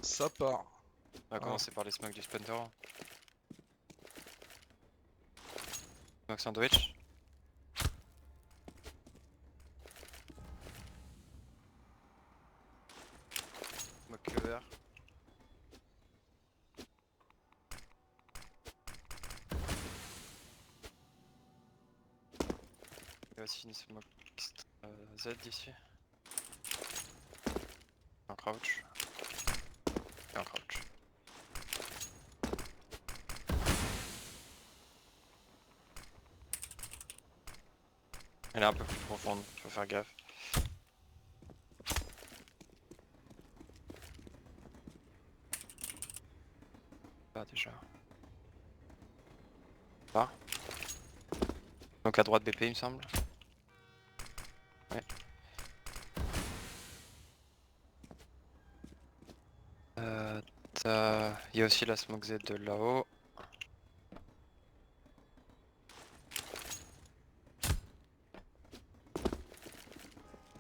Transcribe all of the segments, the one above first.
Ça part. On va commencer par les smokes du Splinter. Smoke sandwich. Smoke vert. Il y a aussi une smoke Z d'ici. Un crouch. Et un crouch. Elle est un peu plus profonde, faut faire gaffe. Là déjà. Là. Donc à droite BP il me semble. Ouais. Il y a aussi la smoke Z de là-haut.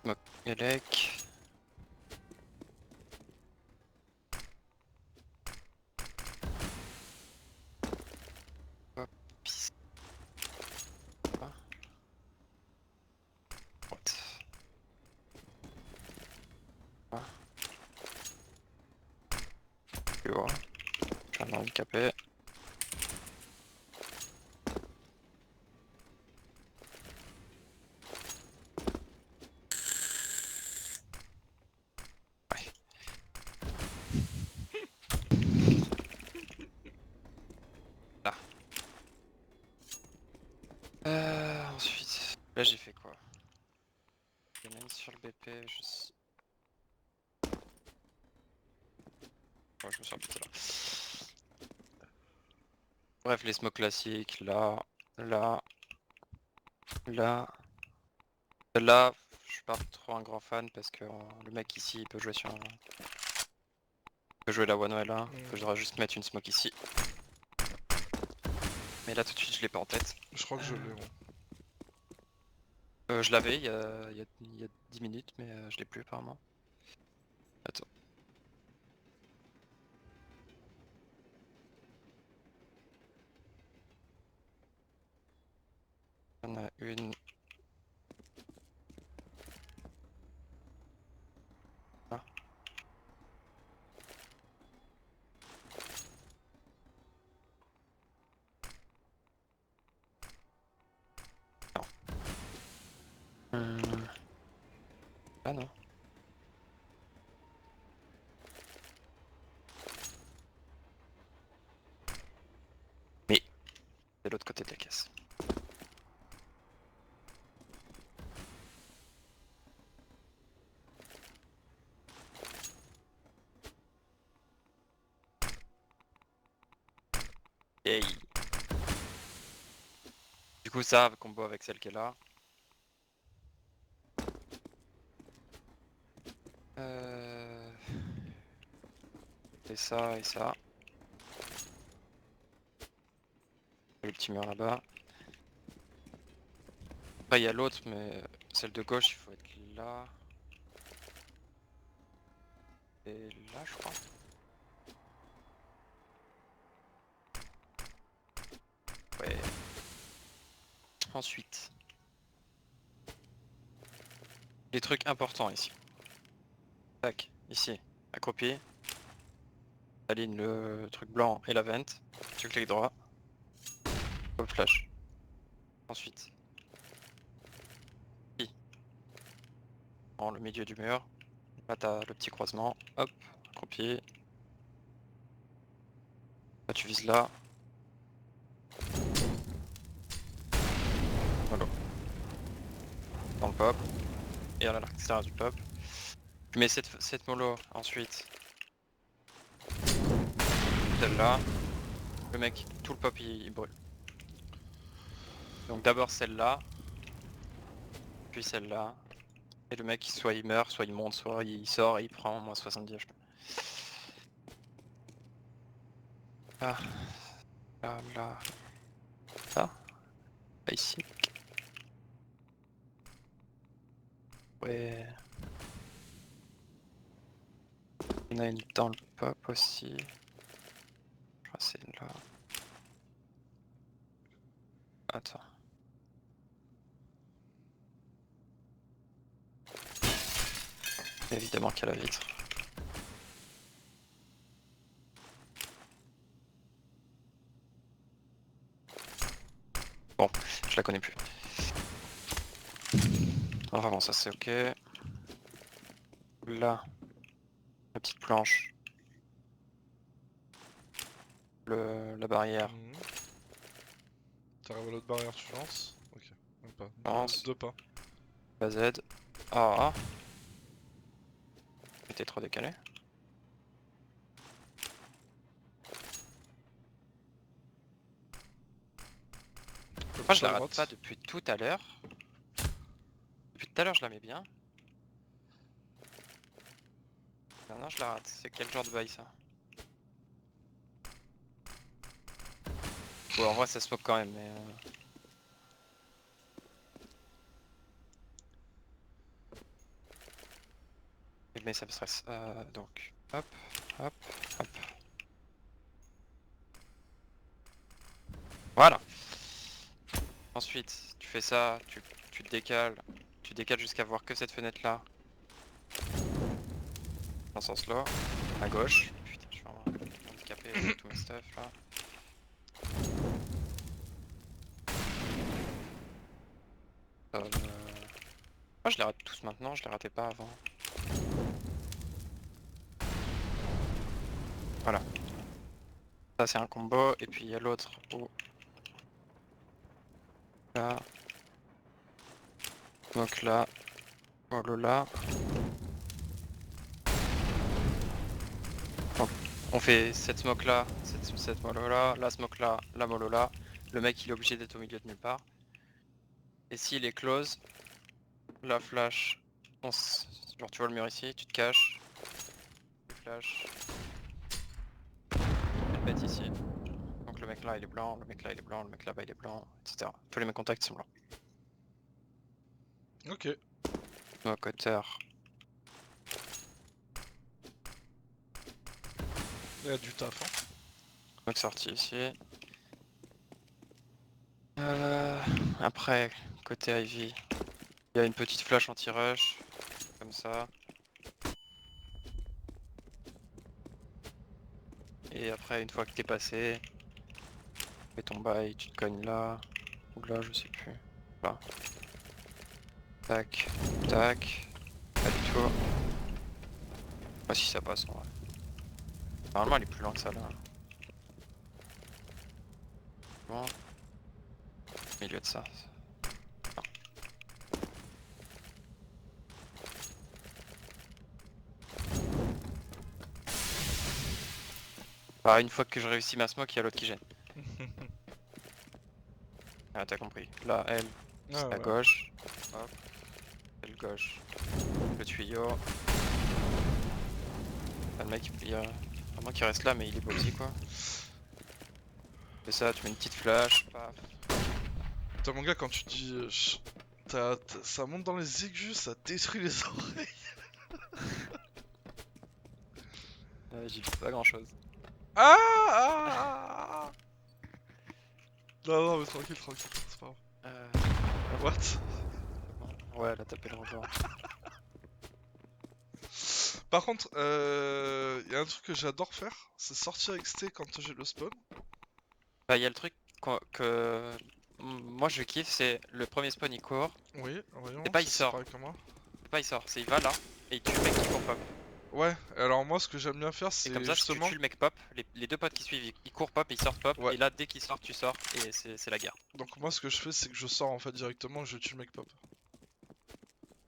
Smoke Elec. Hop. Ah. Droite. Ah. Plus haut. Je suis un handicapé. Ouais. Là. Ensuite. Là j'ai fait quoi? Il y en a une sur le BP, je sais. Ouais, je me suis rebuté là. Bref, les smokes classiques, là, là, là. Là, je suis pas trop un grand fan parce que le mec ici il peut jouer sur. Il peut jouer la one way là. Il faudra juste mettre une smoke ici. Mais là tout de suite je l'ai pas en tête. Je crois que je l'ai, bon. Je l'avais il y a 10 minutes, mais je l'ai plus apparemment. Attends. Il y en a une. Là. Non. Ah non. Mais c'est l'autre côté de la caisse. Hey. Du coup ça, combo avec celle qui est là. Et ça et ça. Le petit mur là-bas. Après il y a l'autre, mais celle de gauche il faut être là. Et là je crois. Ouais. Ensuite. Les trucs importants ici. Tac, ici. Accroupi. Aligne le truc blanc et la vente. Tu cliques droit. Hop flash. Ensuite. Ici. En le milieu du mur. Là t'as le petit croisement. Hop. Accroupi. Là tu vises là. Voilà. Dans le pop. Et à l'extérieur du pop. Tu mets cette mollo ensuite. Celle-là. Le mec, tout le pop il brûle. Donc d'abord celle-là. Puis celle-là. Et le mec soit il meurt, soit il monte, soit il sort et il prend moins 70 HP. Là. Là, là. Là. Là ici. Ouais. Il y en a une dans le pop aussi. Je crois que c'est là. Attends. Évidemment qu'il y a la vitre. Bon, je la connais plus. Enfin bon, ça c'est ok. Là, la petite planche. La barrière. T'arrives à l'autre barrière, tu lances. Ok, même pas. Lance. Deux pas. La Z. Ah. J'étais trop décalé. Moi je la rate pas depuis tout à l'heure. Depuis tout à l'heure je la mets bien. Maintenant je la rate. C'est quel genre de bail ça? Bon en vrai ça smoke quand même mais... Mais ça me stresse. Donc hop, hop, hop. Voilà. Ensuite tu fais ça, tu te décales. Tu décales jusqu'à voir que cette fenêtre là. Dans ce sens là. À gauche. Putain je suis vraiment handicapé avec tous mes stuff là. Moi je les rate tous maintenant, je les ratais pas avant. Voilà. Ça c'est un combo, et puis il y a l'autre où... Là. Donc là. Molo là. Donc, on fait cette smoke là, cette molo là, la smoke là, la molo là. Le mec il est obligé d'être au milieu de nulle part. Et s'il est close, la flash, genre tu vois le mur ici, tu te caches. Tu flash. Tu le bête ici. Donc le mec là il est blanc, le mec là il est blanc, le mec là-bas il est blanc, etc. Tous les mecs contacts sont blancs. Ok. Donc cutter. Il y a du taf, hein. Donc sorti ici. Après, côté Ivy, il y a une petite flash anti-rush, comme ça. Et après, une fois que t'es passé, tu fais ton bail, tu te cognes là, ou là, je sais plus. Là. Tac, tac, pas du tout. Pas si ça passe en vrai. Normalement, elle est plus loin que ça là. Bon. Au milieu de ça. Non. Bah, une fois que je réussis ma smoke, il y a l'autre qui gêne. Ah, t'as compris. Là, elle, c'est à gauche. Hop. Elle gauche. Le tuyau. Ah, le mec, il y a vraiment qui reste là, mais il est beau aussi quoi. Fais ça, tu mets une petite flash, paf. Putain, mon gars, quand tu dis. Ça monte dans les aigus, ça détruit les oreilles. J'y dis pas grand chose. Ah. Non, non, mais tranquille, c'est pas grave. What? Ouais, elle a tapé le rebord. Par contre, y a un truc que j'adore faire, c'est sortir XT quand j'ai le spawn. Bah, y a le truc que moi je kiffe, c'est le premier spawn il court. Oui, voyons, C'est pas il c'est sort. pareil que moi. C'est pas il sort, c'est il va là et il tue le mec qui court pop. Ouais, alors moi ce que j'aime bien faire Et comme c'est ça, si tu justement... tues le mec pop, les deux potes qui suivent, ils courent pop et ils sortent pop. Ouais, Et là, dès qu'ils sortent, tu sors et c'est la guerre. donc moi ce que je fais c'est que je sors en fait directement, je tue le mec pop.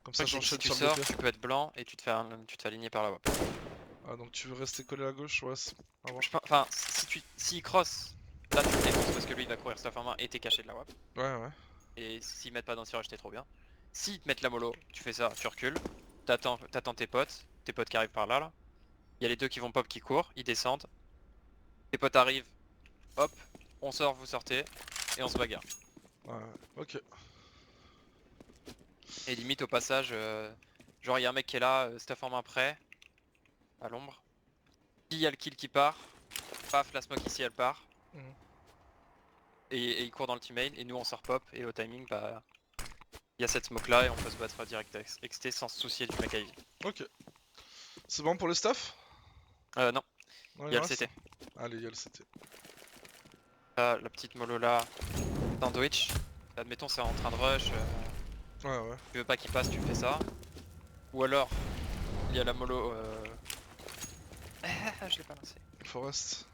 Comme Le ça truc, c'est que si j'enchaîne tu sur le sors, DP. tu peux être blanc et tu te fais aligner par la WAP. Ah donc tu veux rester collé à gauche, ouais, à voir. Enfin, s'il cross, là tu le défonces parce que lui il va courir stuff en main et t'es caché de la WAP. Ouais, ouais. Et s'ils mettent pas d'anti-rush, t'es trop bien. S'ils te mettent la mollo, tu fais ça, tu recules, t'attends tes potes qui arrivent par là. Il y a les deux qui vont pop qui courent, ils descendent. Tes potes arrivent, hop, on sort, vous sortez, et on se bagarre. Ouais, ok. Et limite au passage, genre il y a un mec qui est là, stuff en main prêt, à l'ombre. s'il y a le kill qui part, paf, la smoke ici elle part. Mhm. Et il court dans le team main, et nous on sort pop, et au timing, bah, il y a cette smoke là, et on peut se battre direct XT sans se soucier du mec à Ivy. Ok. C'est bon pour le staff? Non, Non, il y a en le reste. CT. Allez, il y a le CT. Là, la petite mollo là, sandwich. Admettons c'est en train de rush, Ouais, ouais. tu veux pas qu'il passe, tu fais ça. Ou alors, il y a la mollo... Ah, je l'ai pas lancé. Forest.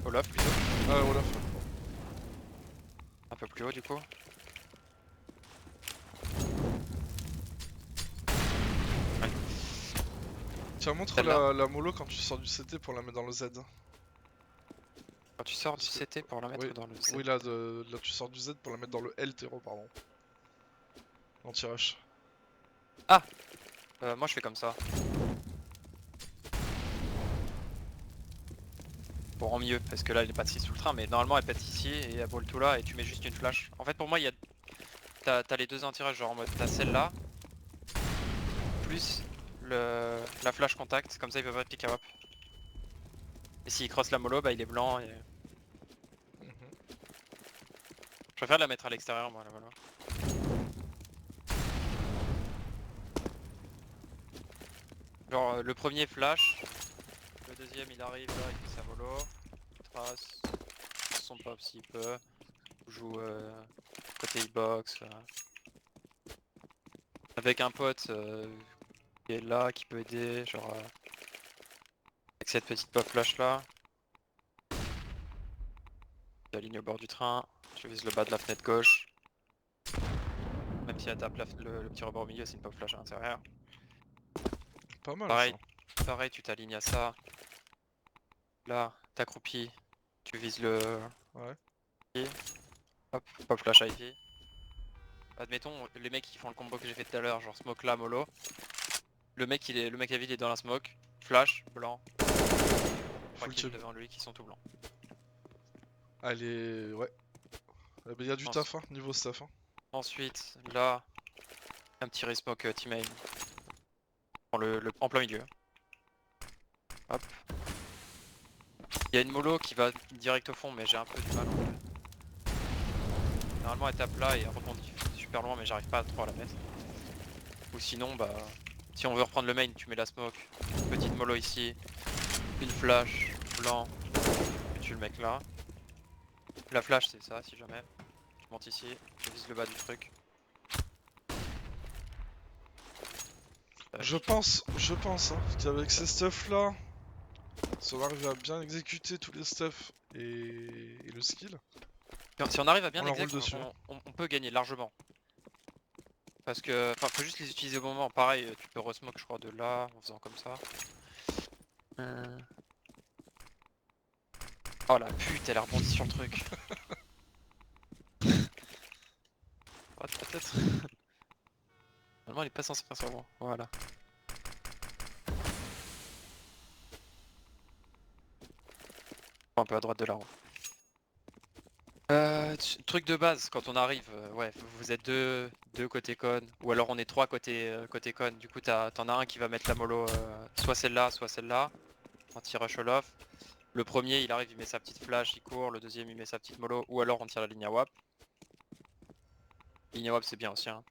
Olaf plutôt. Ah, Olaf. Un peu plus haut du coup. Tiens, montre Celle-là. la mollo quand tu sors du CT pour la mettre dans le Z. Quand tu sors du Parce que- CT pour la mettre Oui, dans le Z. oui là, là tu sors du Z pour la mettre dans le LTRO, pardon. Anti-rush. Moi je fais comme ça. Bon, en mieux, parce que là il est pas ici sous le train, mais normalement elle pète ici et elle vole tout là et tu mets juste une flash. En fait pour moi il y a... T'as les deux anti-rush, genre en mode t'as celle-là, plus la flash contact, comme ça il peut pas pick up. Et s'il cross la mollo, bah il est blanc et... Mhm. Je préfère la mettre à l'extérieur moi, la mollo. Genre le premier flash, le deuxième il arrive là, il fait sa mollo, il trace, son pop s'il peut, joue côté e-box, avec un pote qui est là, qui peut aider, genre avec cette petite pop flash là. J'aligne au bord du train, je vise le bas de la fenêtre gauche. Même si elle tape le petit rebord au milieu, c'est une pop flash à l'intérieur. Pas mal Pareil, ça. pareil, tu t'alignes à ça. Là, t'accroupis, tu vises le... Ouais. Hop, pop flash Ivy. Admettons, les mecs qui font le combo que j'ai fait tout à l'heure, genre smoke là, mollo. Le mec Ivy il est dans la smoke, flash, blanc. 3 Full kills team. devant lui qui sont tout blancs. Allez, ouais. Eh ben, y a du taf, hein, niveau staff. Hein. Ensuite, là, un petit resmoke team aim. En plein milieu. Hop. Il y a une mollo qui va direct au fond, mais j'ai un peu du mal en vrai. Normalement elle tape là et elle rebondit super loin, mais j'arrive pas trop à la mettre. Ou sinon, bah, si on veut reprendre le main, tu mets la smoke, petite mollo ici, une flash, blanc, tu tues le mec là. La flash c'est ça si jamais. Tu montes ici, tu vises le bas du truc. Je pense hein, qu'avec ces stuff là, si on arrive à bien exécuter tous les stuff et le skill, Si on arrive à bien on leur roule exec, dessus. Hein. on peut gagner largement. Parce que, enfin, faut juste les utiliser au bon moment. Pareil, tu peux resmoke je crois de là, en faisant comme ça. Oh la pute, elle a rebondi sur le truc. Oh, peut-être. Normalement elle est pas censée faire sur moi. Voilà. Un peu à droite de la roue. Truc de base, quand on arrive, ouais, vous êtes deux côté con, ou alors on est trois côté con, du coup t'en as un qui va mettre la mollo, soit celle-là, anti-rush all off. Le premier il arrive, il met sa petite flash, il court, le deuxième il met sa petite mollo, ou alors on tire la ligne à WAP. Ligne à WAP c'est bien aussi, hein.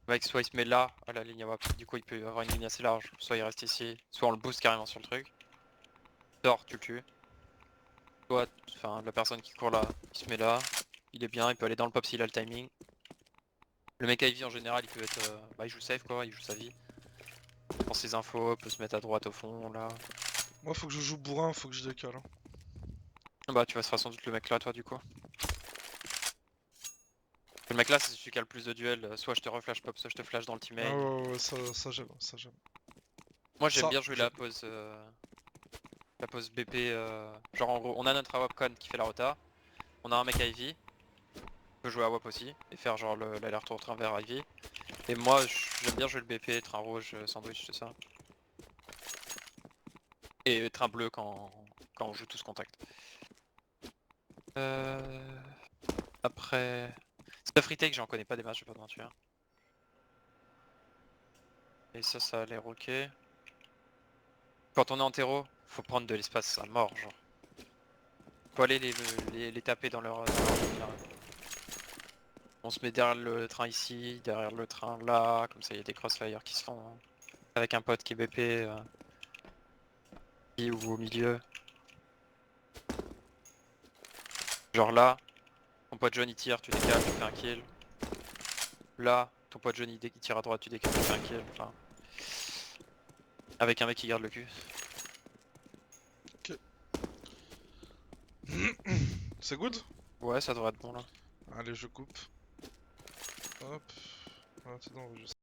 Le mec soit il se met là, à la ligne à WAP, du coup il peut avoir une ligne assez large, soit il reste ici, soit on le booste carrément sur le truc. Sort, tu le tues. Soit, enfin la personne qui court là, il se met là, il est bien, il peut aller dans le pop s'il a le timing. Le mec Ivy en général il peut être... bah il joue safe quoi, il joue sa vie. Il prend ses infos, peut se mettre à droite au fond là. Moi faut que je joue bourrin, faut que je décale. Hein. Bah tu vas sans doute le mec là toi du coup. Le mec là c'est celui qui a le plus de duels, soit je te reflash pop, soit je te flash dans le Ah teammate. ouais, ça j'aime, ça j'aime. Moi j'aime Ça, bien jouer j'aime. la pause BP, genre en gros on a notre AWP con qui fait la rota, on a un mec Ivy, on peut jouer AWP aussi et faire genre l'aller-retour train vers Ivy. Et moi j'aime bien jouer le BP, train rouge, sandwich, tout ça. Et train bleu quand on joue tous contact. Après... Stuff retake j'en connais pas des matchs, je vais pas te mentir. Et ça a l'air ok. Quand on est en terreau, faut prendre de l'espace à mort, genre. Faut aller les taper dans leur ligne, là. On se met derrière le train ici, derrière le train là, comme ça il y a des crossfire qui se font avec un pote qui est BP ici ou au milieu. Genre là, ton pote jaune il tire, tu décales, tu fais un kill. Là, ton pote jaune il tire à droite, tu décales, tu fais un kill. Enfin, avec un mec qui garde le cul. C'est good? Ouais, ça devrait être bon là. Allez, je coupe. Hop. Maintenant,